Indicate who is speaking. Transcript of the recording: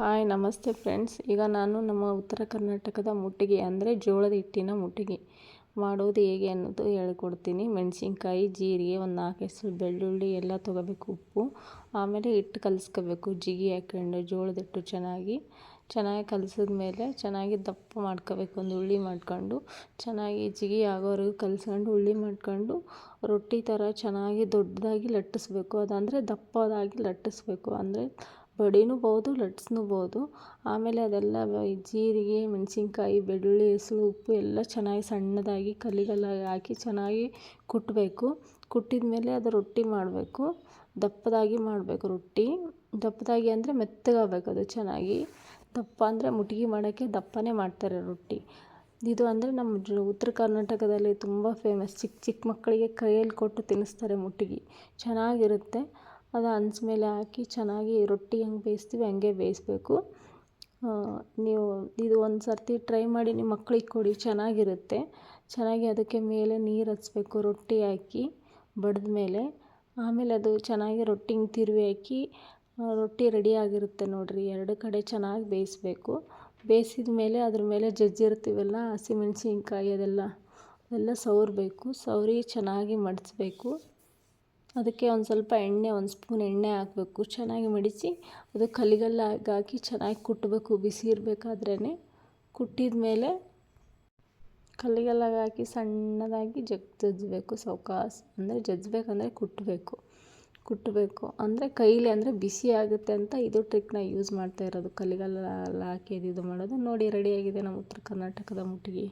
Speaker 1: Hi ನಮಸ್ತೆ friends. ಈಗ ನಾನು ನಮ್ಮ ಉತ್ತರ ಕರ್ನಾಟಕದ ಮುಟ್ಟಿಗೆ ಅಂದರೆ ಜೋಳದ ಹಿಟ್ಟಿನ ಮುಟ್ಟಿಗೆ ಮಾಡೋದು ಹೇಗೆ ಅನ್ನೋದು ಹೇಳ್ಕೊಡ್ತೀನಿ. ಮೆಣಸಿನ್ಕಾಯಿ, ಜೀರಿಗೆ, ಒಂದು 4 ಹೆಸರು ಬೆಳ್ಳುಳ್ಳಿ ಎಲ್ಲ ತೊಗೋಬೇಕು. ಉಪ್ಪು, ಆಮೇಲೆ ಹಿಟ್ಟು ಕಲಿಸ್ಕೋಬೇಕು. ಜಿಗಿ ಹಾಕ್ಕೊಂಡು ಜೋಳದ ಹಿಟ್ಟು ಚೆನ್ನಾಗಿ ಕಲಿಸಿದ್ಮೇಲೆ ಚೆನ್ನಾಗಿ ದಪ್ಪ ಮಾಡ್ಕೋಬೇಕು. ಒಂದು ಉಳ್ಳಿ ಮಾಡ್ಕೊಂಡು ಚೆನ್ನಾಗಿ ಜಿಗಿ ಆಗೋವರೆಗೂ ಕಲಿಸ್ಕೊಂಡು ಉಳ್ಳಿ ಮಾಡ್ಕೊಂಡು ರೊಟ್ಟಿ ಥರ ಚೆನ್ನಾಗಿ ದೊಡ್ಡದಾಗಿ ಲಟ್ಟಿಸ್ಬೇಕು. ಅದಂದರೆ ದಪ್ಪದಾಗಿ ಲಟ್ಟಿಸ್ಬೇಕು. ಅಂದರೆ ಬಡಿನೂಬಹುದು, ಲಟ್ಸ್ನೂಬಹುದು. ಆಮೇಲೆ ಅದೆಲ್ಲ ಜೀರಿಗೆ, ಮೆಣಸಿನ್ಕಾಯಿ, ಬೆಳ್ಳುಳ್ಳಿ, ಹೆಸರು, ಉಪ್ಪು ಎಲ್ಲ ಚೆನ್ನಾಗಿ ಸಣ್ಣದಾಗಿ ಕಲ್ಲಿಗೆಲ್ಲ ಹಾಕಿ ಚೆನ್ನಾಗಿ ಕುಟ್ಟಬೇಕು. ಕುಟ್ಟಿದ ಮೇಲೆ ಅದು ರೊಟ್ಟಿ ಮಾಡಬೇಕು. ದಪ್ಪದಾಗಿ ಮಾಡಬೇಕು ರೊಟ್ಟಿ. ದಪ್ಪದಾಗಿ ಅಂದರೆ ಮೆತ್ತಗಾಗಬೇಕು. ಅದು ಚೆನ್ನಾಗಿ ದಪ್ಪ ಅಂದರೆ ಮುಟ್ಗಿ ಮಾಡೋಕ್ಕೆ ದಪ್ಪನೇ ಮಾಡ್ತಾರೆ ರೊಟ್ಟಿ. ಇದು ಅಂದರೆ ನಮ್ಮ ಉತ್ತರ ಕರ್ನಾಟಕದಲ್ಲಿ ತುಂಬ ಫೇಮಸ್. ಚಿಕ್ಕ ಮಕ್ಕಳಿಗೆ ಕೈಯಲ್ಲಿ ಕೊಟ್ಟು ತಿನ್ನಿಸ್ತಾರೆ ಮುಟ್ಗಿ. ಚೆನ್ನಾಗಿರುತ್ತೆ. ಅದು ಹಂಚ್ಮೇಲೆ ಹಾಕಿ ಚೆನ್ನಾಗಿ ರೊಟ್ಟಿ ಹೆಂಗೆ ಬೇಯಿಸ್ತೀವಿ ಹಂಗೆ ಬೇಯಿಸ್ಬೇಕು. ನೀವು ಇದು ಒಂದು ಸರ್ತಿ ಟ್ರೈ ಮಾಡಿ ನಿಮ್ಮ ಮಕ್ಕಳಿಗೆ ಕೊಡಿ, ಚೆನ್ನಾಗಿರುತ್ತೆ. ಚೆನ್ನಾಗಿ ಅದಕ್ಕೆ ಮೇಲೆ ನೀರು ಹಚ್ಬೇಕು ರೊಟ್ಟಿ ಹಾಕಿ ಬಡ್ದ ಮೇಲೆ. ಆಮೇಲೆ ಅದು ಚೆನ್ನಾಗಿ ರೊಟ್ಟಿ ಹಿಂಗೆ ತಿರುವಿ ಹಾಕಿ ರೊಟ್ಟಿ ರೆಡಿಯಾಗಿರುತ್ತೆ ನೋಡಿರಿ. 2 ಕಡೆ ಚೆನ್ನಾಗಿ ಬೇಯಿಸ್ಬೇಕು. ಬೇಯಿಸಿದ ಮೇಲೆ ಅದ್ರ ಮೇಲೆ ಜಜ್ಜಿರ್ತೀವಲ್ಲ ಹಸಿಮೆಣ್ಸಿನ್ಕಾಯಿ ಅದೆಲ್ಲ ಸವರಬೇಕು. ಸವರಿ ಚೆನ್ನಾಗಿ ಮಡಿಸ್ಬೇಕು. ಅದಕ್ಕೆ ಒಂದು ಸ್ವಲ್ಪ ಎಣ್ಣೆ, 1 ಸ್ಪೂನ್ ಎಣ್ಣೆ ಹಾಕಬೇಕು. ಚೆನ್ನಾಗಿ ಮಡಿಸಿ ಅದು ಕಲ್ಲಿಗೆಲ್ಲ ಹಾಕಿ ಚೆನ್ನಾಗಿ ಕುಟ್ಟಬೇಕು. ಬಿಸಿ ಇರಬೇಕಾದ್ರೇ ಕುಟ್ಟಿದ ಮೇಲೆ ಕಲ್ಲಿಗೆಲ್ಲ ಹಾಕಿ ಸಣ್ಣದಾಗಿ ಜಜ್ಜಬೇಕು. ಸಾವಕಾಶ ಅಂದರೆ ಜಜ್ಜಬೇಕಂದ್ರೆ ಕುಟ್ಟಬೇಕು ಅಂದರೆ ಕೈಲಿ, ಅಂದರೆ ಬಿಸಿ ಆಗುತ್ತೆ ಅಂತ ಇದು ಟ್ರಿಕ್ನ ಯೂಸ್ ಮಾಡ್ತಾ ಇರೋದು. ಕಲ್ಲಿಗೆಲ್ಲ ಹಾಕಿ ಇದು ಮಾಡೋದು ನೋಡಿ. ರೆಡಿಯಾಗಿದೆ ನಮ್ಮ ಉತ್ತರ ಕರ್ನಾಟಕದ ಮುಟ್ಗಿ.